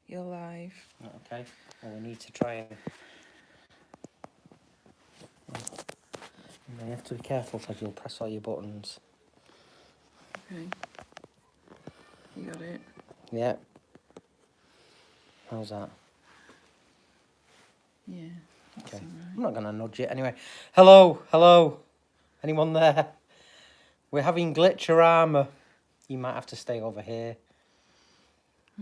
You're live. Okay, well we need to try and you have to be careful because you'll press all your buttons. Okay. You got it? Yeah. How's that? Yeah. That's Okay. all I'm right. not going to nudge it anyway. Hello, hello. Anyone there? We're having glitcher armour. You might have to stay over here.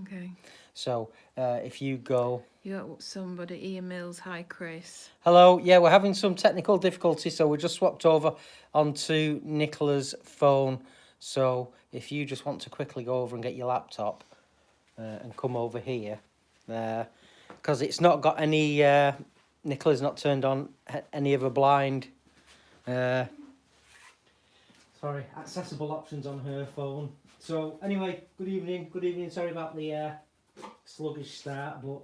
Okay. So, if you go... You got somebody emails, hi Chris. Hello, yeah, we're having some technical difficulties, so we just swapped over onto Nicola's phone. So, if you just want to quickly go over and get your laptop and come over here, because it's not got any, Nicola's not turned on any of a blind, accessible options on her phone. So, anyway, good evening, sorry about the sluggish start, but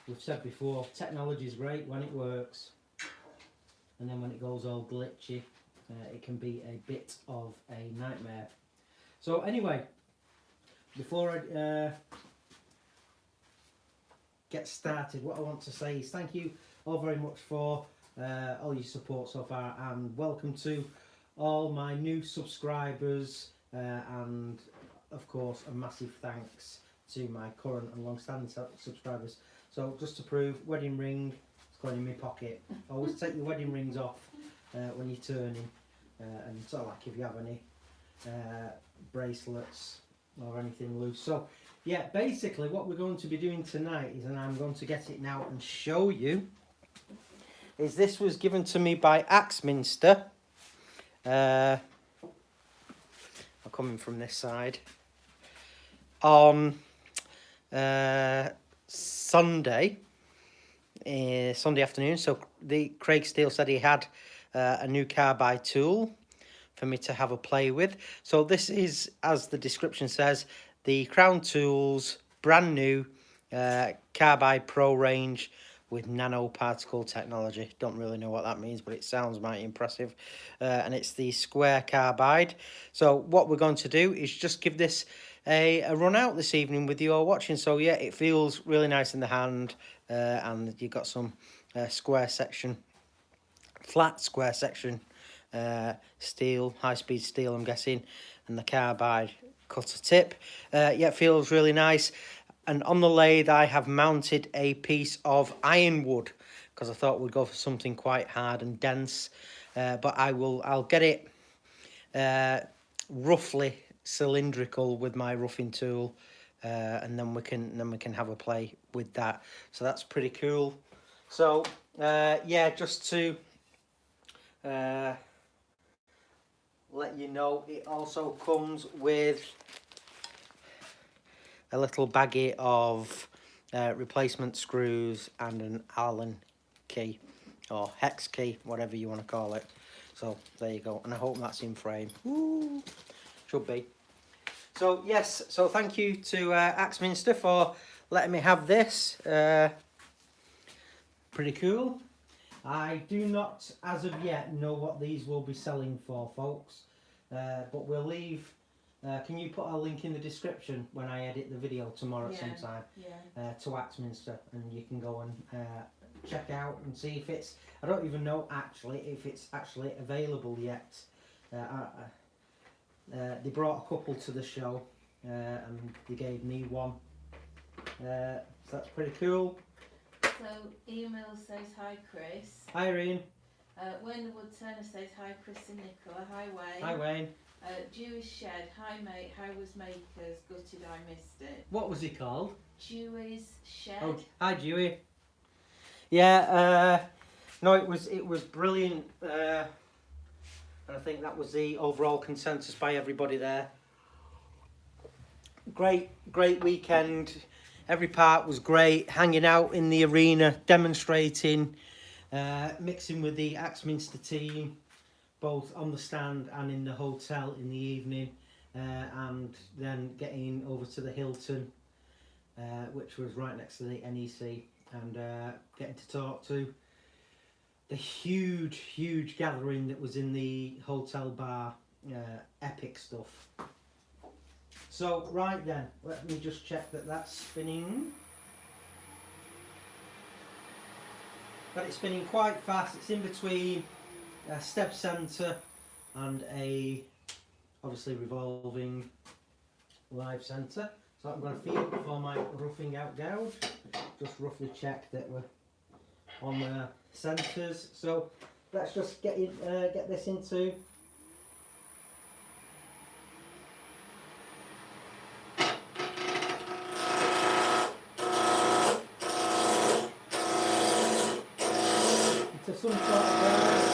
we've said before, technology is great when it works, and then when it goes all glitchy, it can be a bit of a nightmare. So anyway, before I get started, what I want to say is thank you all very much for all your support so far, and welcome to all my new subscribers, and of course a massive thanks to my current and long-standing subscribers. So just to prove, wedding ring, it's going in my pocket. Always take your wedding rings off when you're turning, and sort of like if you have any bracelets or anything loose. So yeah, basically what we're going to be doing tonight is, and I'm going to get it now and show you, is this was given to me by Axminster. I'll come in from this side. On Sunday afternoon. So Craig Steele said he had a new carbide tool for me to have a play with. So this is, as the description says, the Crown Tools brand new Carbide Pro range with nanoparticle technology. Don't really know what that means, but it sounds mighty impressive. And it's the square carbide. So what we're going to do is just give this a run out this evening with you all watching. So yeah, it feels really nice in the hand, and you've got some square section, flat square section steel, high-speed steel I'm guessing, and the carbide cutter tip. Yeah, it feels really nice. And on the lathe I have mounted a piece of ironwood because I thought we'd go for something quite hard and dense, but I'll get it roughly cylindrical with my roughing tool, and then we can have a play with that. So that's pretty cool. So yeah, just to let you know, it also comes with a little baggie of replacement screws and an Allen key or hex key, whatever you want to call it. So there you go, and I hope that's in frame. Woo! Should be. So yes, so thank you to Axminster for letting me have this. Pretty cool. I do not, as of yet, know what these will be selling for, folks. But we'll leave. Can you put a link in the description when I edit the video tomorrow sometime? Yeah. To Axminster, and you can go and check out and see if it's. I don't even know actually if it's actually available yet. They brought a couple to the show, and they gave me one. So that's pretty cool. So email says hi Chris. Hi Irene. Wayne the Woodturner says hi Chris and Nicola. Hi Wayne. Hi Wayne. Jewish Shed, hi mate, how was Makers? Gutted I missed it. What was he called? Dewey's Shed. Oh, hi Dewey. Yeah, no, it was brilliant, and I think that was the overall consensus by everybody there. Great weekend. Every part was great. Hanging out in the arena, demonstrating, mixing with the Axminster team, both on the stand and in the hotel in the evening, and then getting over to the Hilton, which was right next to the NEC, and getting to talk to the huge gathering that was in the hotel bar. Epic stuff. So right then, let me just check that that's spinning. got it spinning quite fast. It's in between a step centre and a obviously revolving live centre. So I'm going to feel it for my roughing out gouge. Just roughly check that we're on the centres. So let's just get this into. Into some sort of gouge.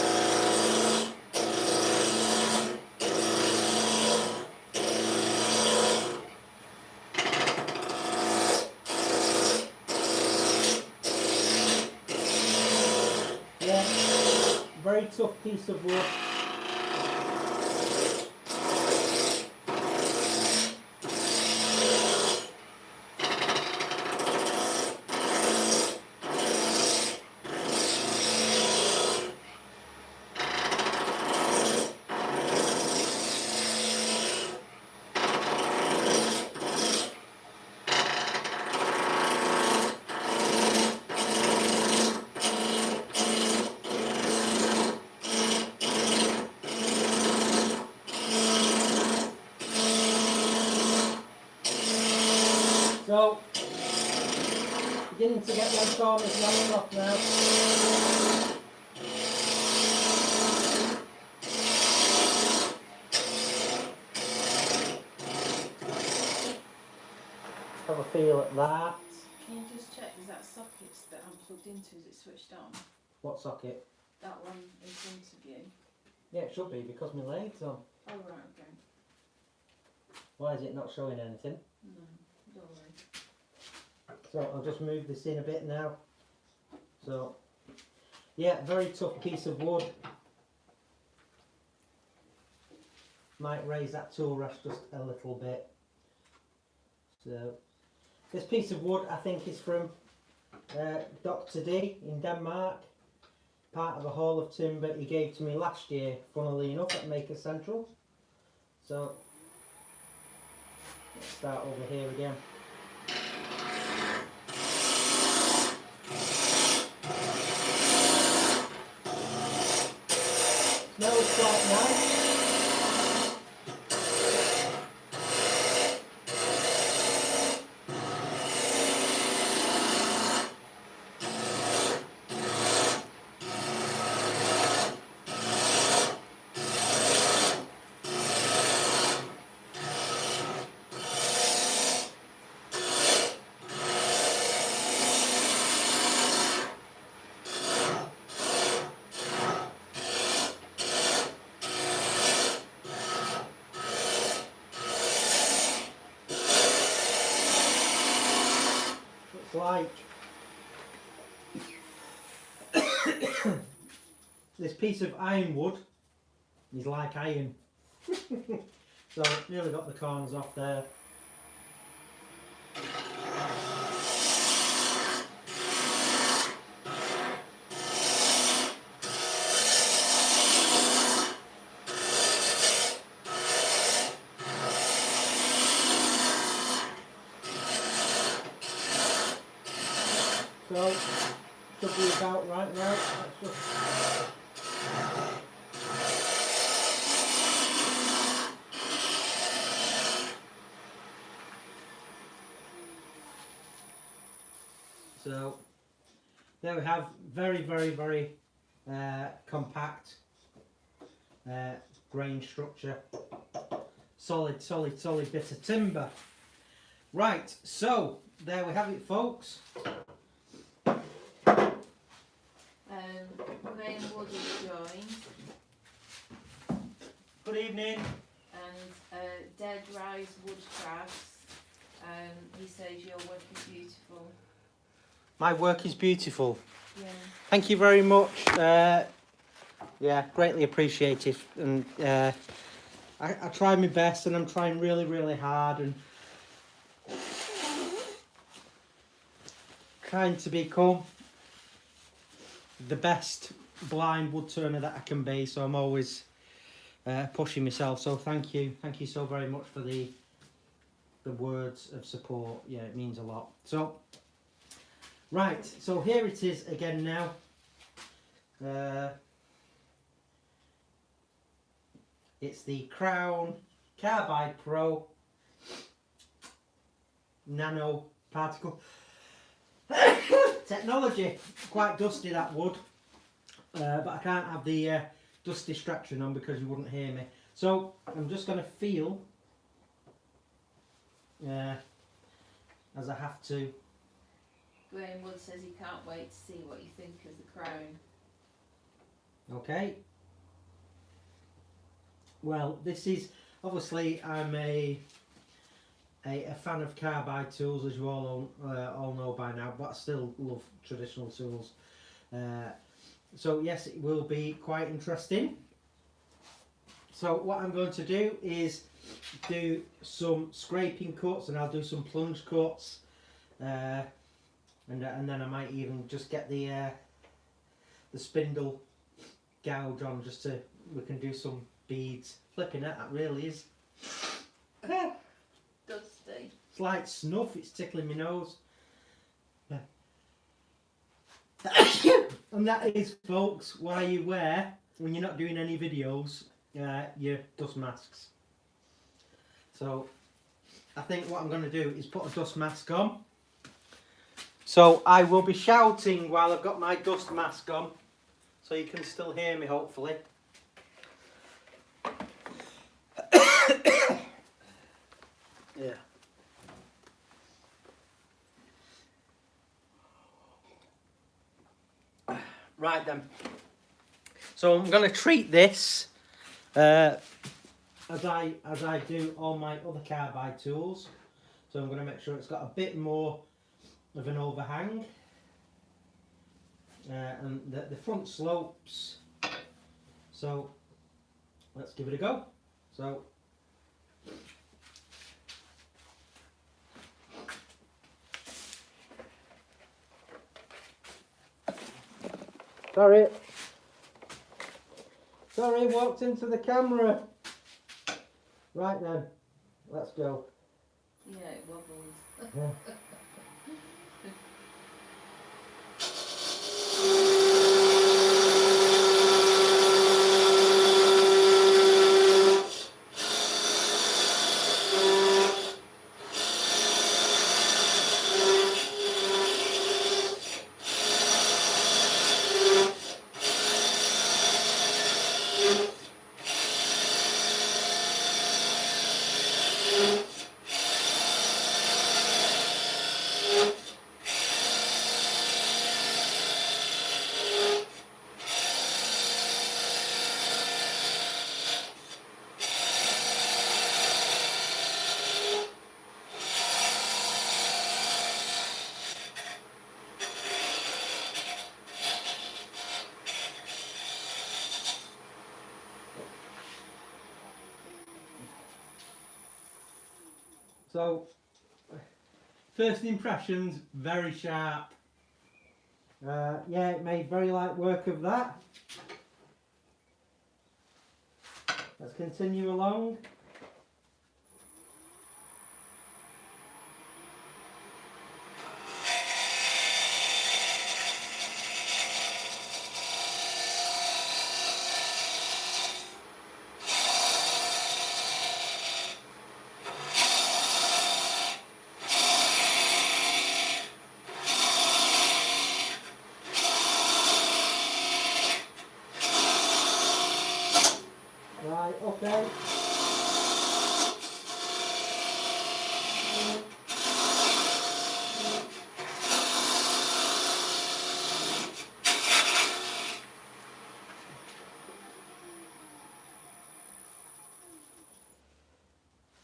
Very tough piece of wood. So, beginning to get those corners rolled off now. Have a feel at that. Can you just check, is that socket that I'm plugged into, is it switched on? What socket? That one in front of you? Yeah, it should be because my leg's on. Oh right, okay. Why is it not showing anything? No, don't worry. So I'll just move this in a bit now. So, yeah, very tough piece of wood. Might raise that tool rest just a little bit. So, this piece of wood I think is from Dr. D in Denmark. Part of a haul of timber he gave to me last year, funnily enough, at Maker Central. So, let's start over here again. Smells quite nice. Like this piece of ironwood is like iron. So nearly got the corners off there. So, should be about right now. Let's just... So, there we have very, very, very compact grain structure. Solid, solid, solid bit of timber. Right, so there we have it, folks. Graham Wood is joined, Good evening. and Dead Rise Woodcrafts. He says your work is beautiful. My work is beautiful. Yeah. Thank you very much. Yeah, greatly appreciated. And I try my best, and I'm trying really, really hard, and trying to become the best blind wood turner that I can be. So I'm always pushing myself. So thank you so very much for the words of support. Yeah, it means a lot. So right, so here it is again now. It's the Crown Carbide Pro nano particle technology. Quite dusty that wood, but I can't have the dust distraction on because you wouldn't hear me. So I'm just going to feel as I have to. Graham Wood says he can't wait to see what you think of the Crown. Okay. Well, this is obviously I'm a fan of carbide tools, as you all know by now, but I still love traditional tools. So yes, it will be quite interesting. So what I'm going to do is do some scraping cuts, and I'll do some plunge cuts, and then I might even just get the spindle gouge on, just to we can do some beads. Flipping it, that really is Dusty. it's like snuff. It's tickling my nose. And that is, folks, why you wear, when you're not doing any videos, your dust masks. So I think what I'm going to do is put a dust mask on. So I will be shouting while I've got my dust mask on, so you can still hear me, hopefully. Yeah. Right then. So I'm going to treat this as I do all my other carbide tools. So I'm going to make sure it's got a bit more of an overhang, and the front slopes. So let's give it a go. So sorry, walked into the camera. Right then, let's go. Yeah, it wobbles. Yeah. So, first impressions, very sharp. Yeah, it made very light work of that. Let's continue along. Right, okay.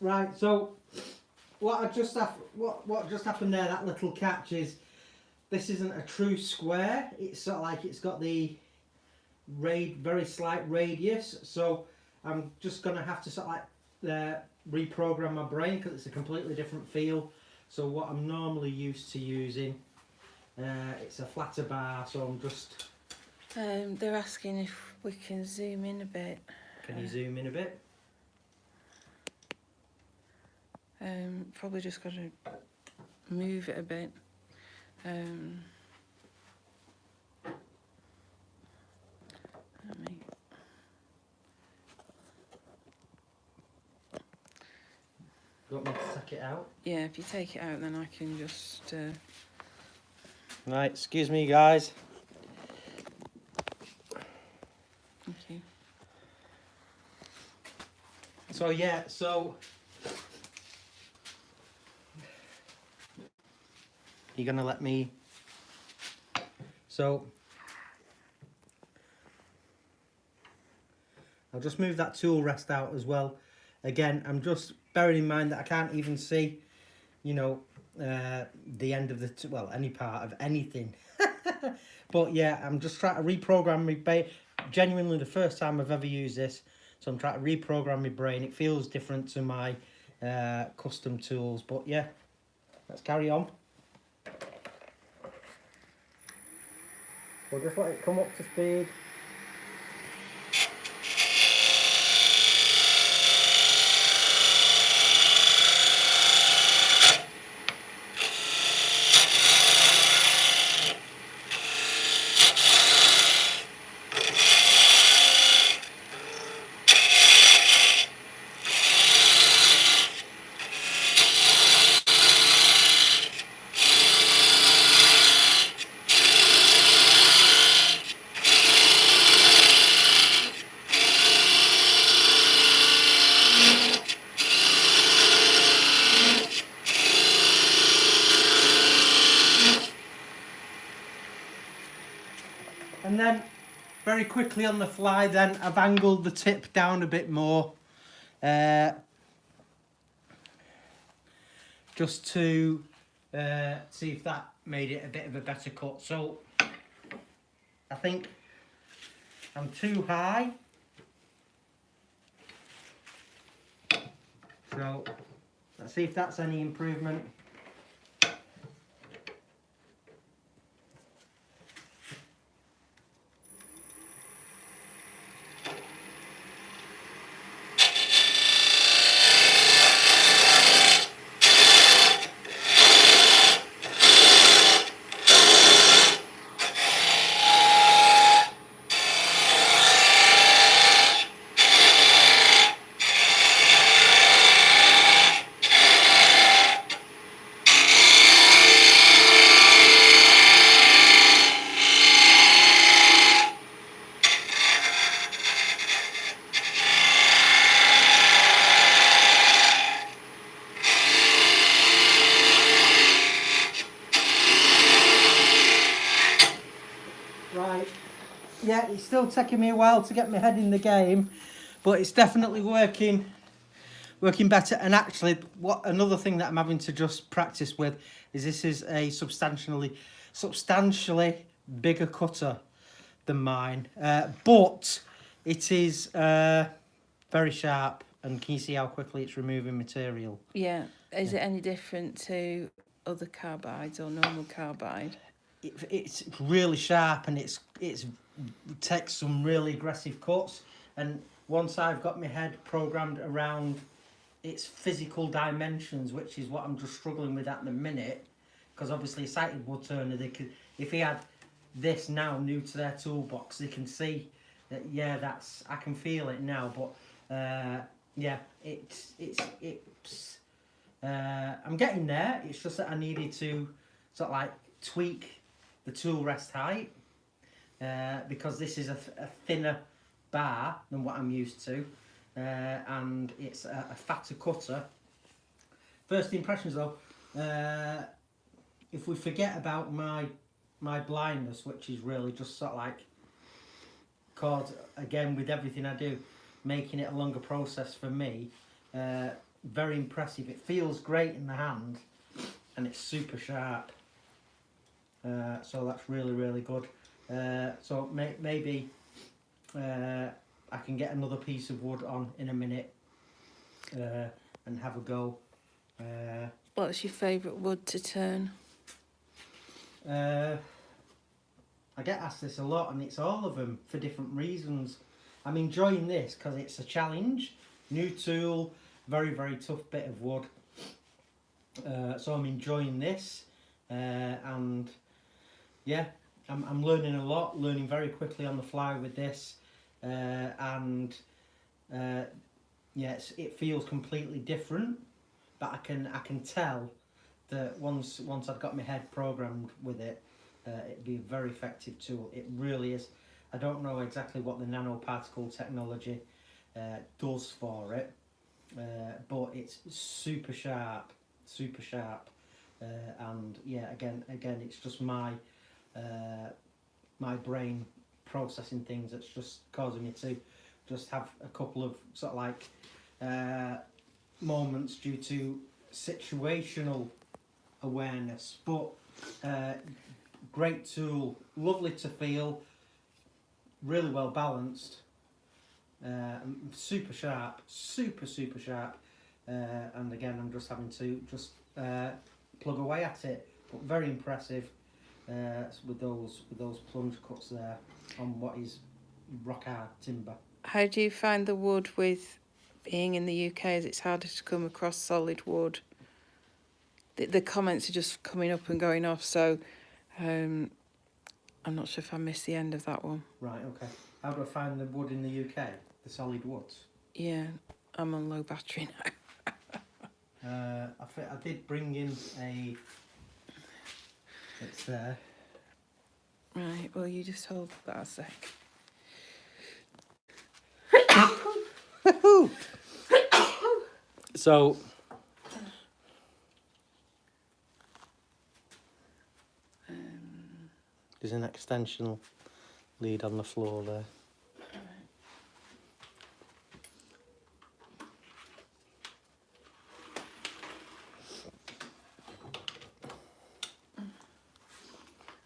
Right, so what just happened there, that little catch, is this isn't a true square. It's sort of like it's got the very slight radius, so I'm just gonna have to sort of like reprogram my brain, because it's a completely different feel. So what I'm normally used to using, it's a flatter bar, so I'm just... They're asking if we can zoom in a bit. Can you zoom in a bit? Probably just got to move it a bit. Let me- You want me to suck it out? Yeah, if you take it out, then I can just. Right, excuse me, guys. Thank you. So yeah, so you're gonna let me. So I'll just move that tool rest out as well. Again, I'm just bearing in mind that I can't even see, you know, the end of the well, any part of anything. But yeah, I'm just trying to reprogram my genuinely the first time I've ever used this, so I'm trying to reprogram my brain. It feels different to my custom tools, but yeah, let's carry on. We'll just let it come up to speed. And then, very quickly on the fly then, I've angled the tip down a bit more. Just to see if that made it a bit of a better cut. So, I think I'm too high. So, let's see if that's any improvement. Right, yeah, it's still taking me a while to get my head in the game, but it's definitely working better. And actually, what another thing that I'm having to just practice with is this is a substantially bigger cutter than mine, but it is very sharp. And can you see how quickly it's removing material? Yeah. Is it any different to other carbides or normal carbide? It's really sharp, and it takes some really aggressive cuts. And once I've got my head programmed around its physical dimensions, which is what I'm just struggling with at the minute, because obviously a sighted wood turner, they could, if he had this now new to their toolbox, they can see that, yeah, that's, I can feel it now. But yeah, I'm getting there. It's just that I needed to sort of like tweak the tool rest height, because this is a thinner bar than what I'm used to, and it's a fatter cutter. First impressions though, if we forget about my blindness, which is really just sort of like, cause again with everything I do, making it a longer process for me, very impressive. It feels great in the hand, and it's super sharp. So that's really good. So maybe I can get another piece of wood on in a minute and have a go. What's your favourite wood to turn? I get asked this a lot, and it's all of them for different reasons. I'm enjoying this because it's a challenge, new tool, very tough bit of wood. So I'm enjoying this, and yeah, I'm learning a lot, learning very quickly on the fly with this. and yes, it feels completely different. But I can tell that once I've got my head programmed with it, it'd be a very effective tool. It really is. I don't know exactly what the nanoparticle technology does for it, but it's super sharp, and yeah, again, it's just my my brain processing things that's just causing me to just have a couple of sort of like moments due to situational awareness. But great tool, lovely to feel, really well balanced, super sharp, super sharp, and again I'm just having to just plug away at it, but very impressive with those plunge cuts there on what is rock hard timber. How do you find the wood with being in the UK? Is it's harder to come across solid wood? The comments are just coming up and going off, so I'm not sure if I missed the end of that one. Right, okay. How do I find the wood in the UK? The solid woods? Yeah, I'm on low battery now. I did bring in a... It's there. Right, well, you just hold that a sec. So... There's an extension lead on the floor there.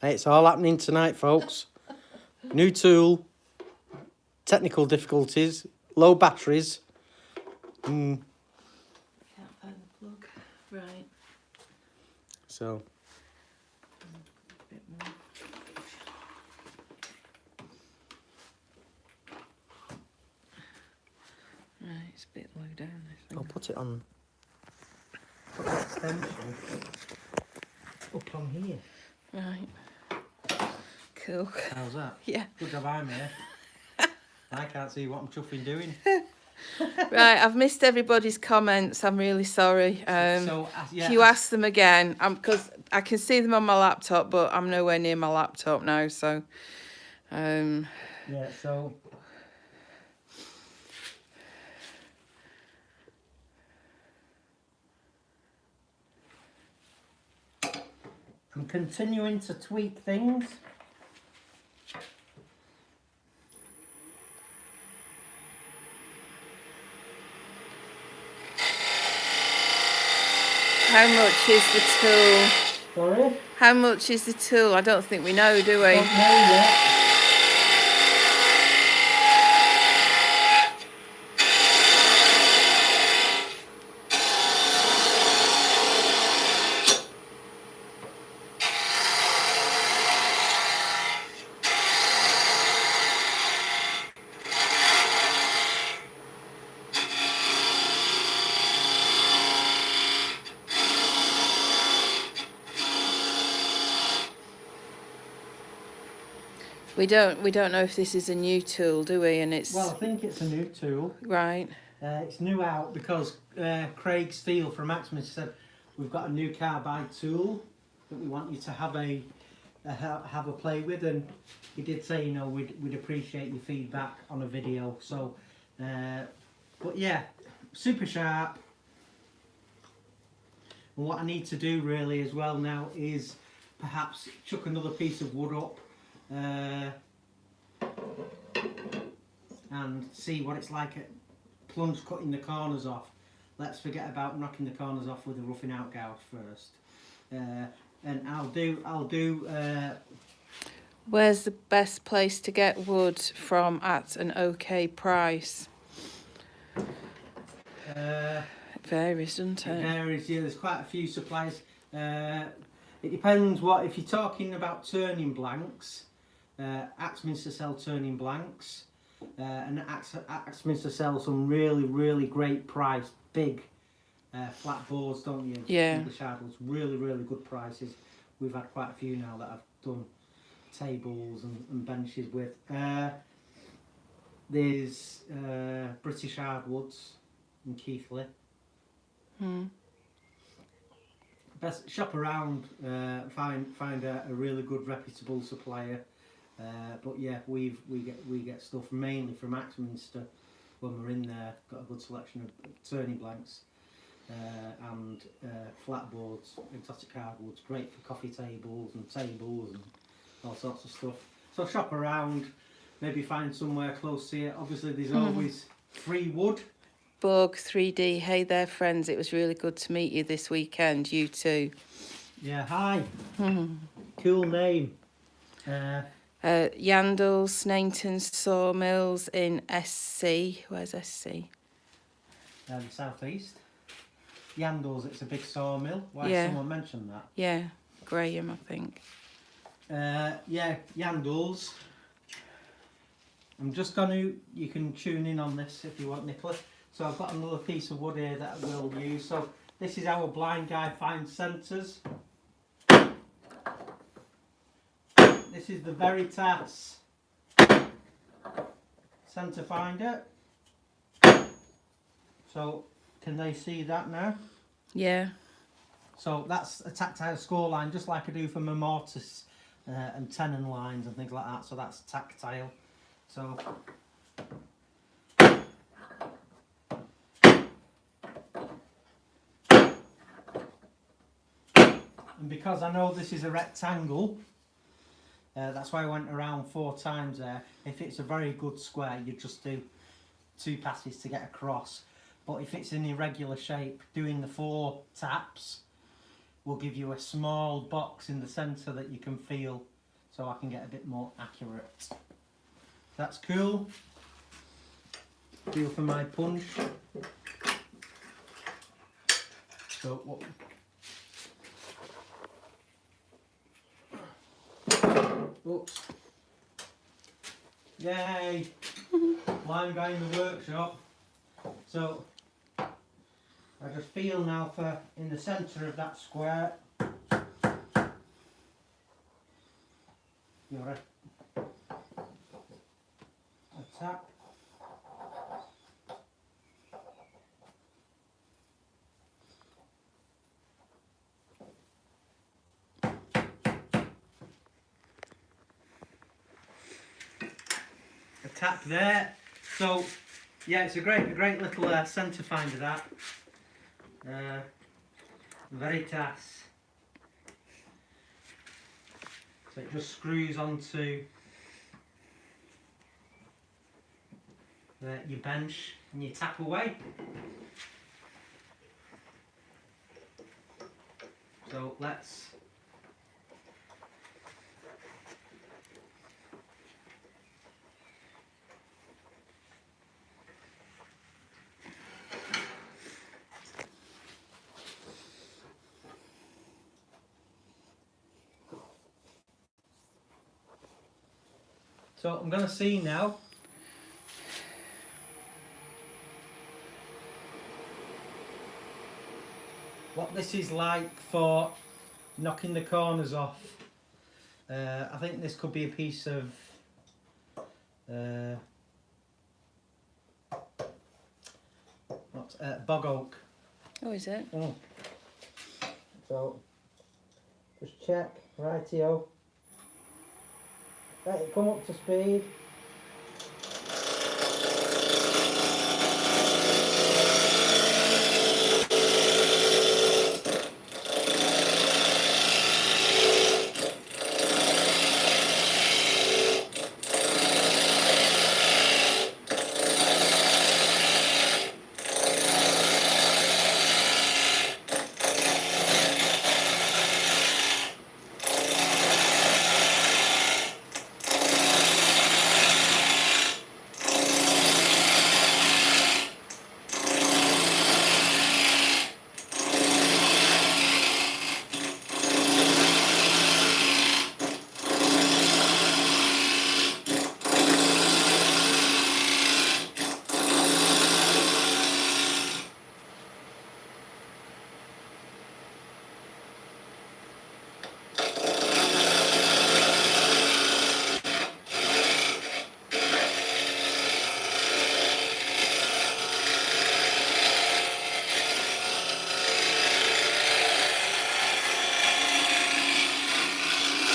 Hey, it's all happening tonight, folks. New tool, technical difficulties, low batteries. Can't find the plug. Right. So... A bit more. Right, it's a bit low down, I think. I'll put it on... Put the extension up on here. Right. Cool. How's that? Yeah. Good job I'm here. I can't see what I'm chuffing doing. Right, I've missed everybody's comments. I'm really sorry. Yeah, If you ask them again, because I can see them on my laptop, but I'm nowhere near my laptop now, so... yeah, so... I'm continuing to tweak things. How much is the tool? Sorry? How much is the tool? I don't think we know, do we? Don't know yet. We don't know if this is a new tool, do we? And it's Well, I think it's a new tool. right. It's new out because Craig Steele from Axminster said we've got a new carbide tool that we want you to have a play with, and he did say, you know, we'd appreciate your feedback on a video. So, but yeah, super sharp. And what I need to do really as well now is perhaps chuck another piece of wood up and see what it's like at plunge cutting the corners off. Let's forget about knocking the corners off with a roughing out gouge first. And I'll do Where's the best place to get wood from at an okay price? It varies, doesn't it? It varies, yeah, there's quite a few suppliers. It depends what, if you're talking about turning blanks, Axminster sell turning blanks, and Axminster sells some really great price, big flat boards, don't you? Yeah. English hardwoods, really good prices. We've had quite a few now that I've done tables and benches with. there's British Hardwoods in Keighley. Best shop around, find a really good reputable supplier. But yeah, we get stuff mainly from Axminster when we're in there. Got a good selection of turning blanks and flat boards, exotic hardwoods, great for coffee tables and all sorts of stuff. So shop around, maybe find somewhere close to you. Obviously there's always free wood. Bug 3D, hey there friends, it was really good to meet you this weekend, you too. Yeah, hi. Cool name. Yandles, Snainton Sawmills in SC. Where's SC? The south east. Yandles, it's a big sawmill. Why Yeah. someone mentioned that? Yeah, Graham, I think. Yeah, Yandles. I'm just you can tune in on this if you want, Nicola. So I've got another piece of wood here that we'll use. So this is our blind guy find centres. This is the Veritas centre finder. So can they see that now? Yeah. So that's a tactile score line, just like I do for my mortise and tenon lines and things like that. So that's tactile. So and because I know this is a rectangle, that's why I went around 4 times there. If it's a very good square, you just do 2 passes to get across. But if it's an irregular shape, doing the 4 taps will give you a small box in the centre that you can feel, so I can get a bit more accurate. That's cool. Feel for my punch. So what? Oops. Yay! Blind guy in the workshop. So I just feel now for in the centre of that square. You're a tap. A tap there. So yeah, it's a great little centre finder that. Veritas. So it just screws onto your bench and you tap away. So let's So I'm going to see now what this is like for knocking the corners off. I think this could be a piece of bog oak. Oh, is it? So just check, rightio. Let it come up to speed.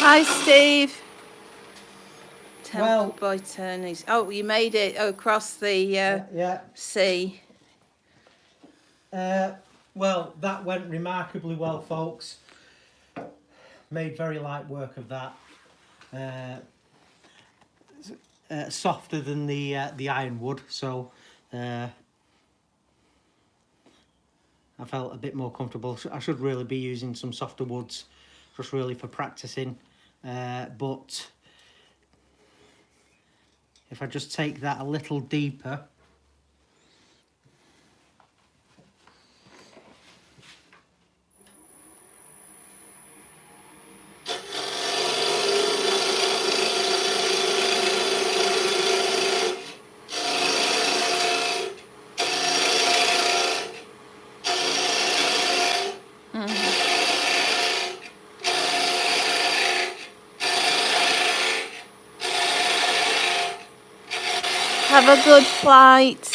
Hi, Steve. Well- Temple by Turnings. Oh, you made it across the Yeah. sea. Well, that went remarkably well, folks. Made very light work of that. Softer than the ironwood, so I felt a bit more comfortable. I should really be using some softer woods, just really for practicing. But if I just take that a little deeper. Have a good flight.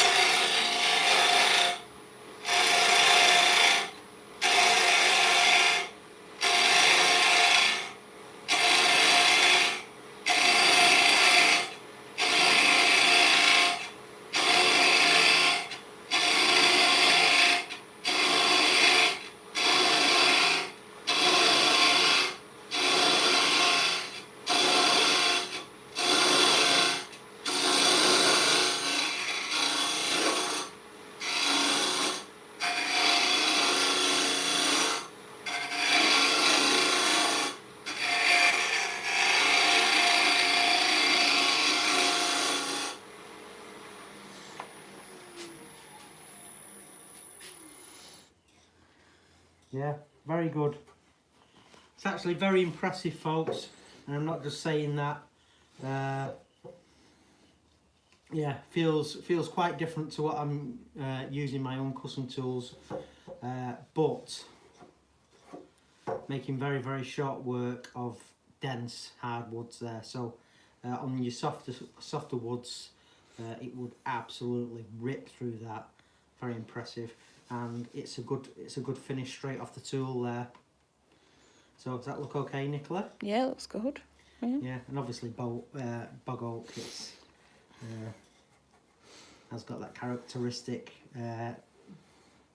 Yeah, very good. It's actually very impressive, folks, and I'm not just saying that. Yeah, feels quite different to what I'm using my own custom tools, but making very short work of dense hardwoods there. So on your softer woods, it would absolutely rip through that. Very impressive, and it's a good finish straight off the tool there. So does that look okay, Nicola? Yeah, looks good. Yeah, and obviously bog oak has got that characteristic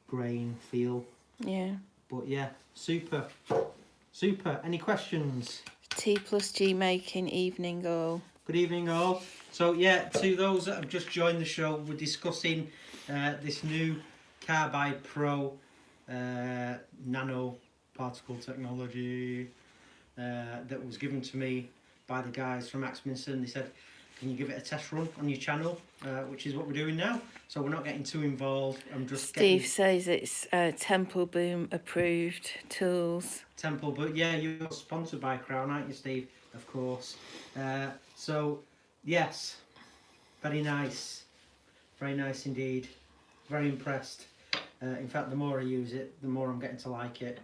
grain feel. Yeah. But yeah, super. Any questions? T+G making evening all. Good evening, all. So yeah, to those that have just joined the show, we're discussing this new Carbide Pro nano particle technology that was given to me by the guys from Axminster, and they said, can you give it a test run on your channel, which is what we're doing now. So we're not getting too involved. I'm just Steve says it's Temple Boom approved tools. Temple, but yeah, you're sponsored by Crown, aren't you, Steve? Of course. So yes, very nice indeed. Very impressed. In fact, the more I use it, the more I'm getting to like it.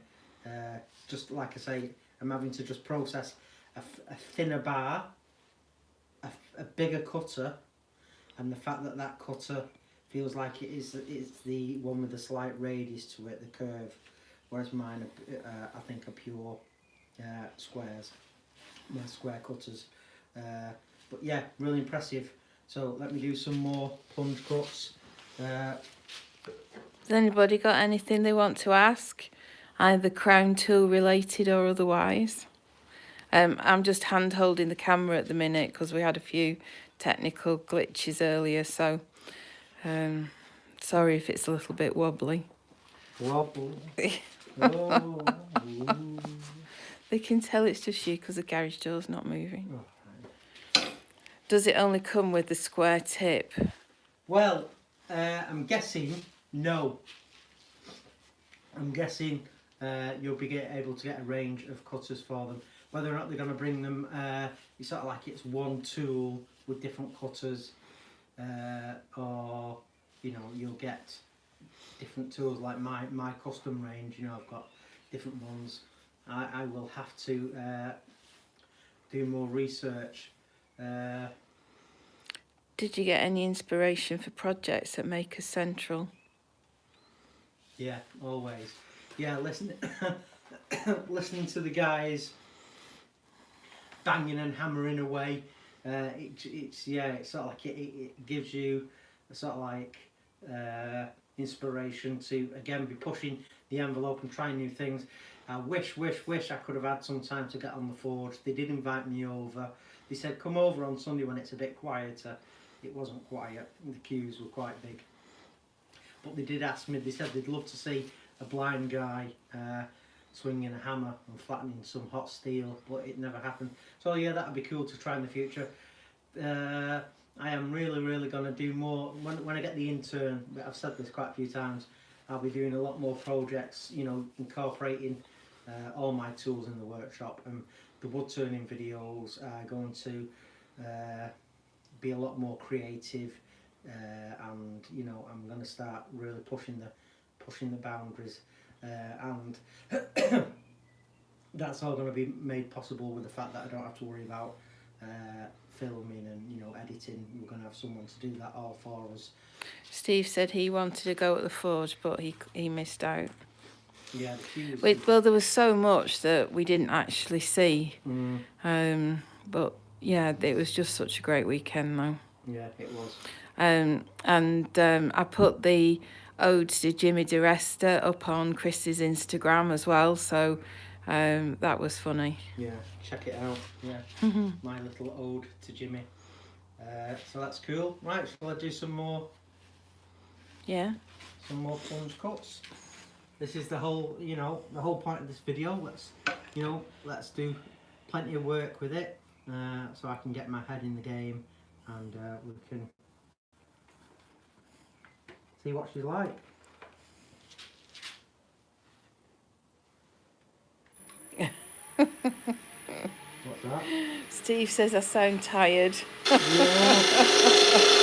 Just like I say, I'm having to just process a thinner bar, a bigger cutter, and the fact that that cutter feels like it's the one with the slight radius to it, the curve, whereas mine I think are pure squares, my square cutters. But yeah, really impressive. So let me do some more plunge cuts. Has anybody got anything they want to ask, either crown tool related or otherwise? I'm just hand holding the camera at the minute because we had a few technical glitches earlier, so sorry if it's a little bit wobbly. Wobble. Oh. They can tell it's just you because the garage door's not moving. Oh, right. Does it only come with the square tip? Well, I'm guessing no. I'm guessing you'll be able to get a range of cutters for them. Whether or not they're going to bring them, it's sort of like it's one tool with different cutters, or you know, you'll get different tools like my custom range. You know, I've got different ones. I will have to do more research. Did you get any inspiration for projects that make us central? Yeah, always. Yeah, listening to the guys banging and hammering away. It's sort of like it gives you a sort of like inspiration to again be pushing the envelope and trying new things. I wish I could have had some time to get on the forge. They did invite me over. They said come over on Sunday when it's a bit quieter. It wasn't quiet, the queues were quite big. But they did ask me, they said they'd love to see a blind guy swinging a hammer and flattening some hot steel, but it never happened. So yeah, that'd be cool to try in the future. I am really going to do more when I get the intern. I've said this quite a few times. I'll be doing a lot more projects, you know, incorporating all my tools in the workshop, and the wood turning videos are going to be a lot more creative, and you know, I'm going to start really pushing the boundaries, and that's all going to be made possible with the fact that I don't have to worry about filming and, you know, editing. We're going to have someone to do that all for us. Steve said he wanted to go at the forge, but he missed out. Yeah, Well, there was so much that we didn't actually see. But yeah, it was just such a great weekend, though. Yeah, it was. I put the ode to Jimmy DeResta up on Chris's Instagram as well, so that was funny. Yeah, check it out. Yeah, my little ode to Jimmy. So that's cool. Right, shall I do some more? Yeah. Some more plunge cuts. This is the whole, you know, the whole point of this video. Let's do plenty of work with it, so I can get my head in the game, and we can see what she's like. What's that? Steve says I sound tired. Yeah.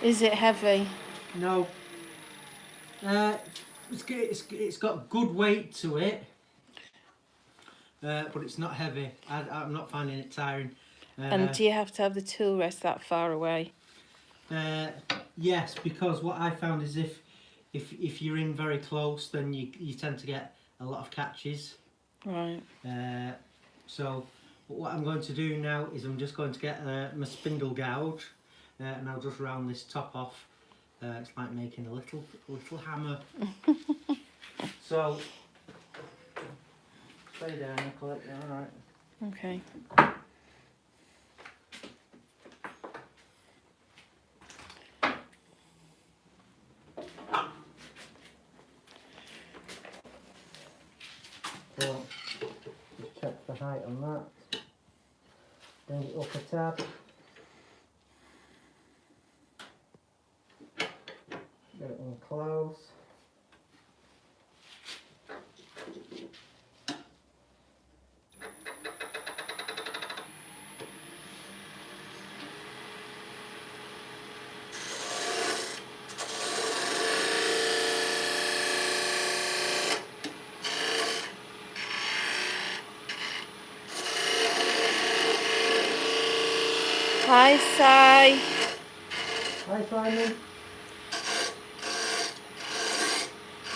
Is it heavy? No. It's got good weight to it, but it's not heavy. I'm not finding it tiring. And do you have to have the tool rest that far away? Yes, because what I found is if you're in very close, then you tend to get a lot of catches. Right. So what I'm going to do now is I'm just going to get my spindle gouge, and I'll just round this top off. It's like making a little hammer. So stay down, Nicola. All right. Okay. So just check the height on that. Bring it up a tab. Get it in close. Hi, Si. Hi, Simon.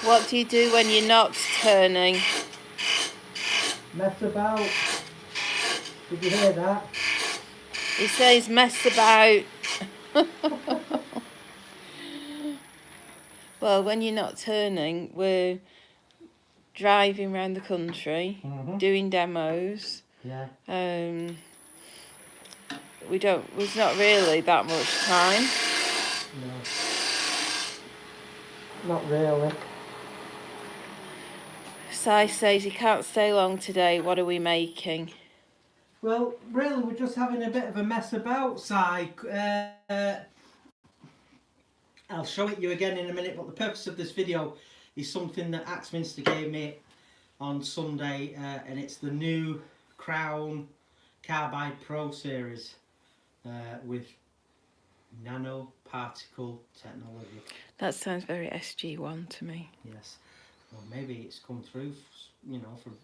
What do you do when you're not turning? Mess about. Did you hear that? He says mess about. Well, when you're not turning, we're driving around the country, doing demos. Yeah. There's not really that much time. No. Not really. Si says he can't stay long today. What are we making? Well, really, we're just having a bit of a mess about, Si. I'll show it you again in a minute, but the purpose of this video is something that Axminster gave me on Sunday, and it's the new Crown Carbide Pro series with nano particle technology. That sounds very SG1 to me. Yes. Well, maybe it's come through, you know, from...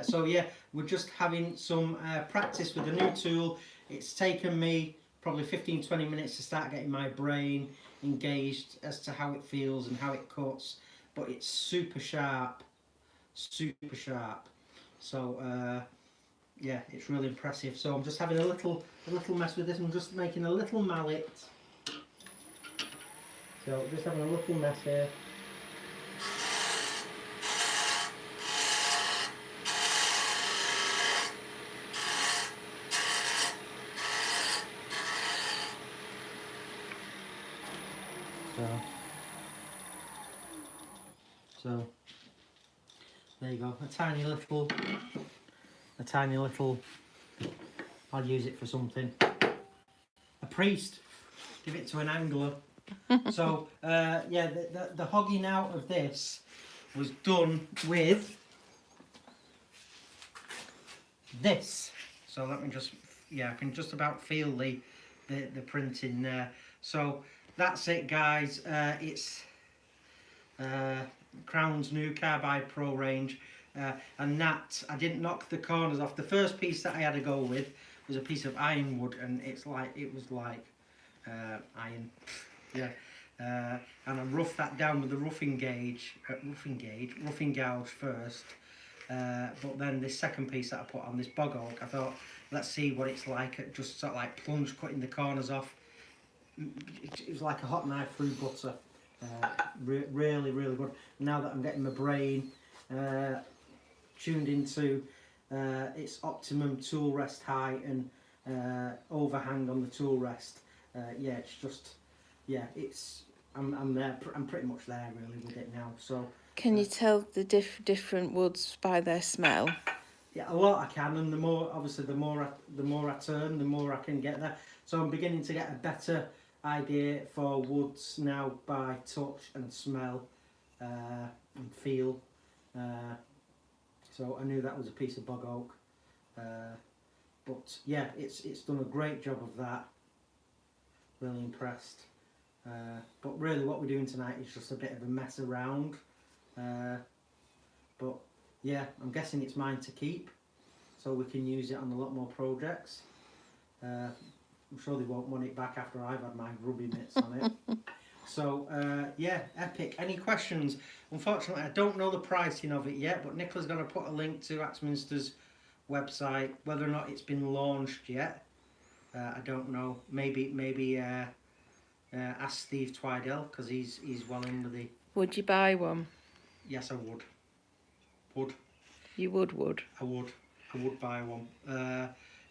so yeah, we're just having some practice with a new tool. It's taken me probably 15-20 minutes to start getting my brain engaged as to how it feels and how it cuts, but it's super sharp. So yeah, it's really impressive. So I'm just having a little mess with this. I'm just making a little mallet. So just having a little mess here. So there you go, a tiny little, I'll use it for something. A priest, give it to an angler. So yeah, the hogging out of this was done with this. So let me just, yeah, I can just about feel the printing there. So that's it, guys. It's Crown's new Carbide Pro range, and that I didn't knock the corners off. The first piece that I had to go with was a piece of ironwood, and it was like iron, yeah. And I roughed that down with the roughing gauge first. But then this second piece that I put on this bog oak, I thought, let's see what it's like at just sort of like plunge cutting the corners off. It was like a hot knife through butter. Really good. Now that I'm getting my brain tuned into its optimum tool rest height and overhang on the tool rest, yeah, it's just, yeah, I'm there. I'm pretty much there really with it now. So can you tell the different woods by their smell? Yeah, a lot I can, and the more the more I turn, the more I can get there. So I'm beginning to get a better idea for woods now by touch and smell and feel. So I knew that was a piece of bog oak, but yeah, it's done a great job of that. Really impressed. But really what we're doing tonight is just a bit of a mess around, but yeah, I'm guessing it's mine to keep, so we can use it on a lot more projects. I'm sure they won't want it back after I've had my grubby mitts on it. So yeah, epic. Any questions? Unfortunately, I don't know the pricing of it yet, but Nicola's going to put a link to Axminster's website. Whether or not it's been launched yet, I don't know. Maybe ask Steve Twidell, because he's well in with the... Would you buy one? Yes, I would. You would? I would buy one.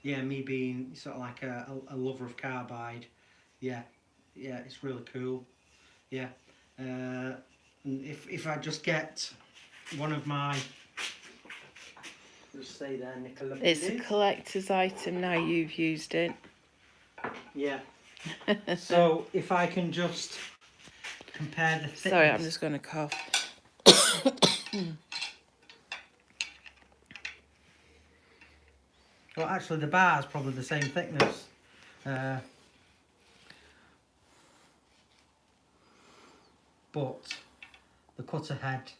Yeah, me being sort of like a lover of carbide, yeah, it's really cool. Yeah, if I just get one of my... Just stay there, Nicola. It's a collector's item now you've used it. Yeah. So if I can just compare the thickness. Sorry, I'm just going to cough. Well, actually, the bar is probably the same thickness. But the cutter head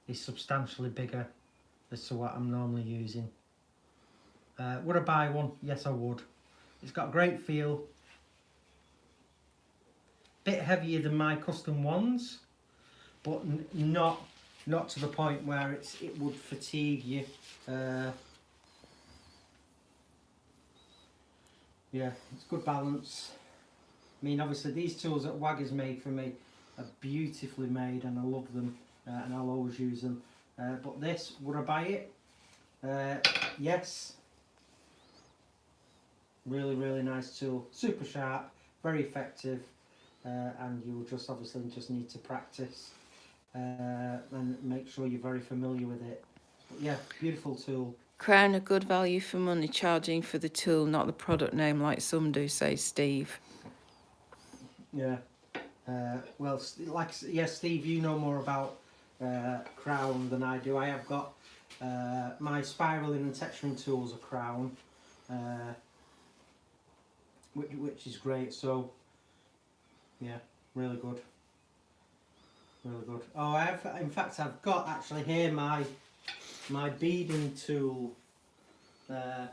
is substantially bigger as to what I'm normally using. Would I buy one? Yes, I would. It's got a great feel. Bit heavier than my custom ones, but not not to the point where it would fatigue you. Yeah, it's good balance. I mean, obviously these tools that Wagger's made for me are beautifully made, and I love them, and I'll always use them. But this, would I buy it? Yes. Really, really nice tool. Super sharp, very effective, and you'll just obviously just need to practice and make sure you're very familiar with it. But yeah, beautiful tool. Crown a good value for money, charging for the tool, not the product name like some do, says Steve. Yeah. Well, yes, Steve, you know more about Crown than I do. I have got my spiraling and texturing tools are Crown, which is great. So, yeah, really good. Really good. Oh, in fact, I've got actually here my beading tool. There,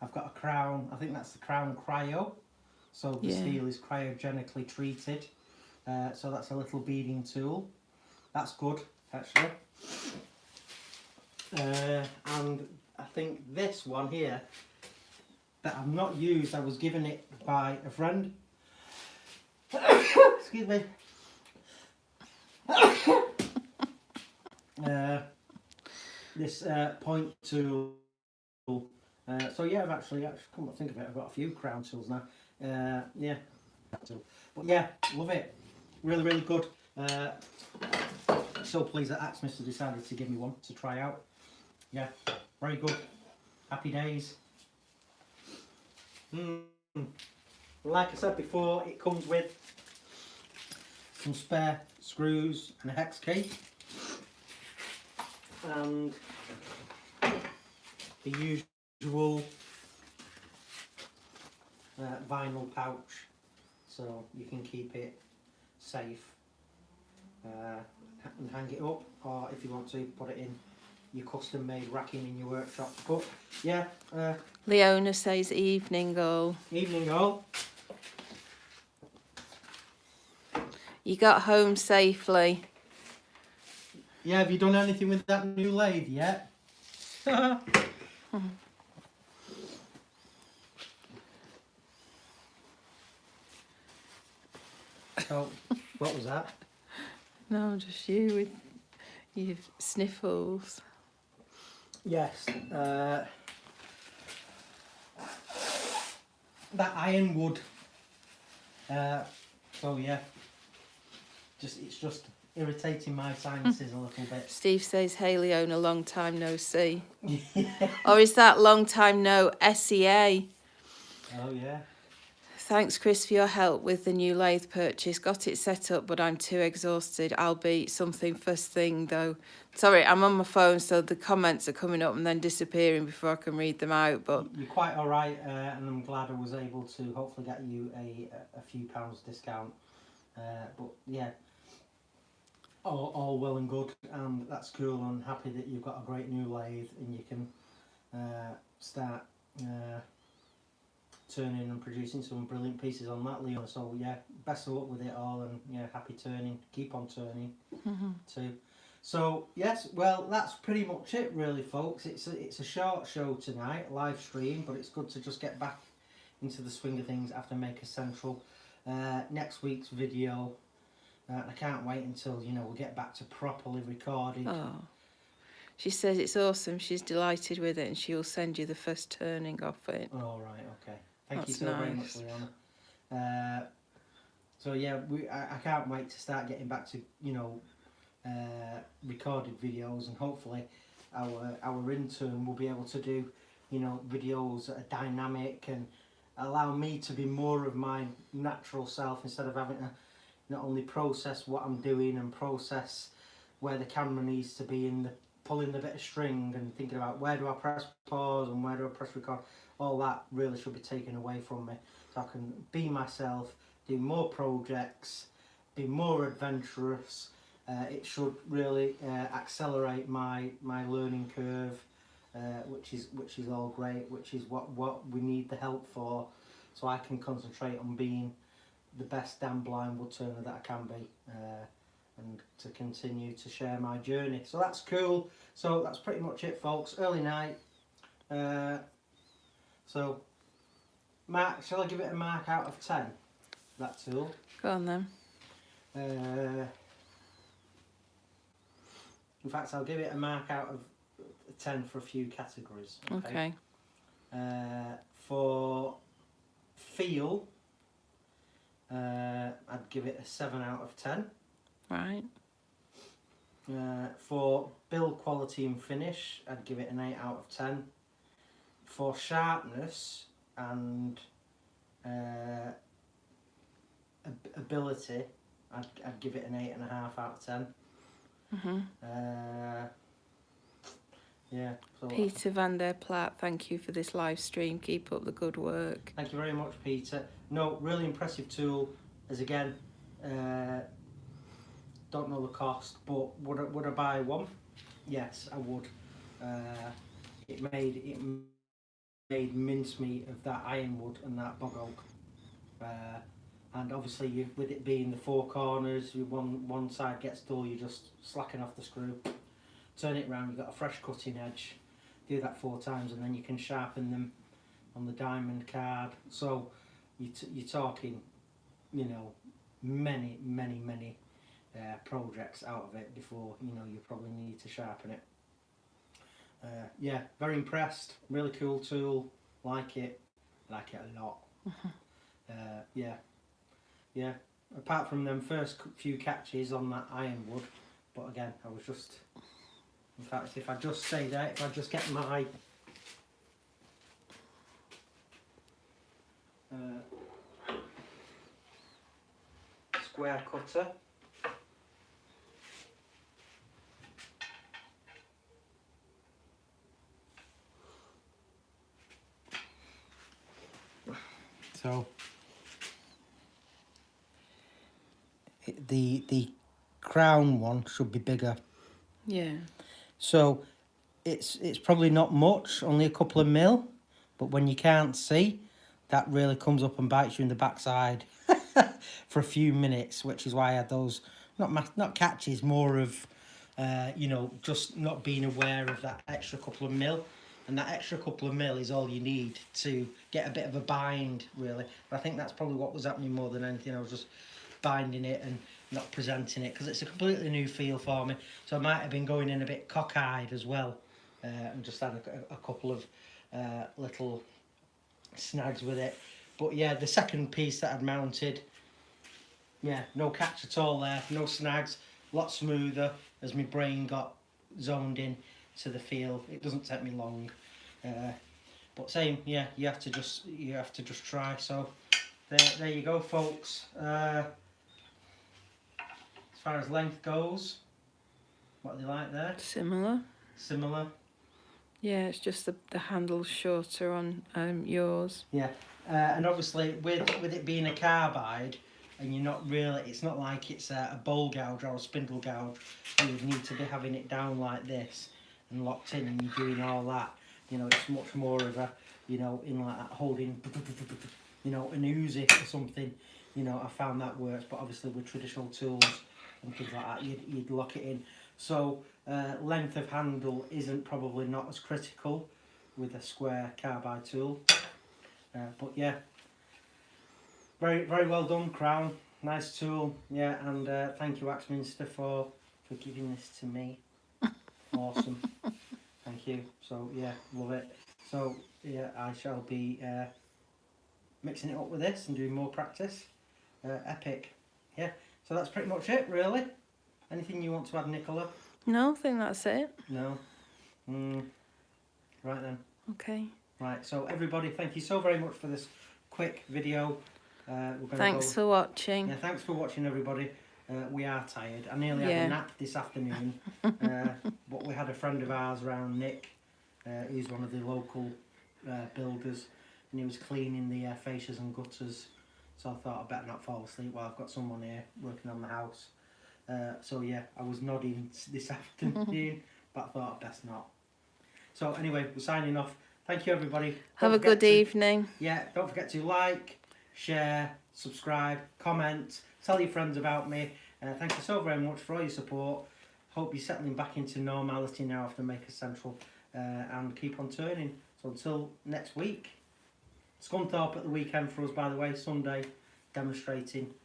I've got a Crown. I think that's the Crown Cryo. So the steel is cryogenically treated. So that's a little beading tool. That's good, actually. And I think this one here that I've not used, I was given it by a friend. Excuse me. This point tool. So yeah, I've actually come to think of it, I've got a few Crown tools now. Yeah, but yeah, love it. Really, really good. So pleased that Axminster decided to give me one to try out. Yeah, very good. Happy days. Like I said before, it comes with some spare screws and a hex key, and the usual vinyl pouch, so you can keep it safe and hang it up, or if you want to put it in your custom made racking in your workshop. But yeah, Leona says evening all. Evening all. You got home safely. Yeah, have you done anything with that new lathe yet? Oh, what was that? No, just you with your sniffles. Yes, that ironwood. So yeah, it's just irritating my sinuses a little bit. Steve says, hey Leona, long time no see. Yeah. Or is that long time no SEA? Oh yeah. Thanks, Chris, for your help with the new lathe purchase. Got it set up, but I'm too exhausted. I'll be something first thing, though. Sorry, I'm on my phone, so the comments are coming up and then disappearing before I can read them out. But you're quite all right, and I'm glad I was able to hopefully get you a few pounds discount. But yeah, all well and good, and that's cool. I'm happy that you've got a great new lathe and you can start turning and producing some brilliant pieces on that, Leon. So yeah, best of luck with it all, and yeah, happy turning, keep on turning too. So yes, well, that's pretty much it really, folks. It's a short show tonight, live stream, but it's good to just get back into the swing of things after Maker Central. Next week's video, I can't wait until we get back to properly recording. oh, she says it's awesome. She's delighted with it, and she'll send you the first turning off it. All right, okay. Thank you That's so very much, nice. Leona. So yeah, I can't wait to start getting back to recorded videos, and hopefully our intern will be able to do videos that are dynamic and allow me to be more of my natural self, instead of having to not only process what I'm doing and process where the camera needs to be in the pulling the bit of string and thinking about where do I press pause and where do I press record. All that really should be taken away from me, so I can be myself, do more projects, be more adventurous. It should really accelerate my learning curve, which is all great, which is what we need the help for, so I can concentrate on being the best damn blind wood turner that I can be. and to continue to share my journey. So that's cool. So that's pretty much it, folks. Early night. So, mark. Shall I give it a mark out of 10? That tool. Go on then. In fact, I'll give it a mark out of 10 for a few categories. Okay. For feel, I'd give it a 7 out of 10. Right. For build quality and finish, I'd give it an 8 out of 10. For sharpness and ability, I'd give it an 8.5 out of 10. Yeah. So Peter van der Plaat, thank you for this live stream. Keep up the good work. Thank you very much, Peter. No, really impressive tool. As again, don't know the cost, but would I buy one? Yes, I would. It made mincemeat of that ironwood and that bog oak. And obviously, with it being the 4 corners, one side gets dull, you just slacken off the screw, turn it round, you've got a fresh cutting edge. Do that 4 times, and then you can sharpen them on the diamond card. So you're talking, you know, many projects out of it before, you know, you probably need to sharpen it. Yeah, very impressed. Really cool tool. Like it a lot. Yeah. Apart from them first few catches on that ironwood, but again, I was just. In fact, if I just stay there, if I just get my square cutter. So the crown one should be bigger. Yeah. So it's probably not much, only a couple of mil, but when you can't see, that really comes up and bites you in the backside for a few minutes, which is why I had those not catches, more of you know, just not being aware of that extra couple of mil. And that extra couple of mil is all you need to get a bit of a bind, really. But I think that's probably what was happening more than anything. I was just binding it and not presenting it, because it's a completely new feel for me. So I might have been going in a bit cockeyed as well, and just had a couple of little snags with it. But yeah, the second piece that I'd mounted, yeah, no catch at all there, no snags, a lot smoother as my brain got zoned in to the feel. It doesn't take me long, but same, yeah, you have to just try. So there you go, folks. As far as length goes, what are they like there? Similar. Yeah, it's just the handle's shorter on yours. Yeah, and obviously with it being a carbide, and you're not really, it's not like it's a bowl gouge or a spindle gouge. You would need to be having it down like this and locked in, and you're doing all that. You know, it's much more of a, you know, in like that holding, you know, an Uzi or something. You know, I found that works, but obviously with traditional tools and things like that, you'd lock it in. So length of handle isn't probably not as critical with a square carbide tool. But yeah, very well done, Crown. Nice tool. Yeah, and thank you, Axminster, for giving this to me. Awesome. Thank you. So yeah, love it. So yeah, I shall be mixing it up with this and doing more practice. Epic. Yeah. So that's pretty much it, really. Anything you want to add, Nicola? No, I think that's it. No. Right then. Okay. Right. So everybody, thank you so very much for this quick video. Thanks for watching. Yeah, thanks for watching, everybody. We are tired. I nearly had a nap this afternoon, but we had a friend of ours around, Nick. He's one of the local builders, and he was cleaning the fascias and gutters. So I thought I'd better not fall asleep while I've got someone here working on the house. So yeah, I was nodding this afternoon, but I thought I'd best not. So anyway, we're signing off. Thank you, everybody. Have a good evening. Yeah, don't forget to like, share, subscribe, comment, tell your friends about me, Thank you so very much for all your support. Hope you're settling back into normality now after Maker Central, and keep on turning. So until next week. Scunthorpe at the weekend for us, by the way, Sunday, demonstrating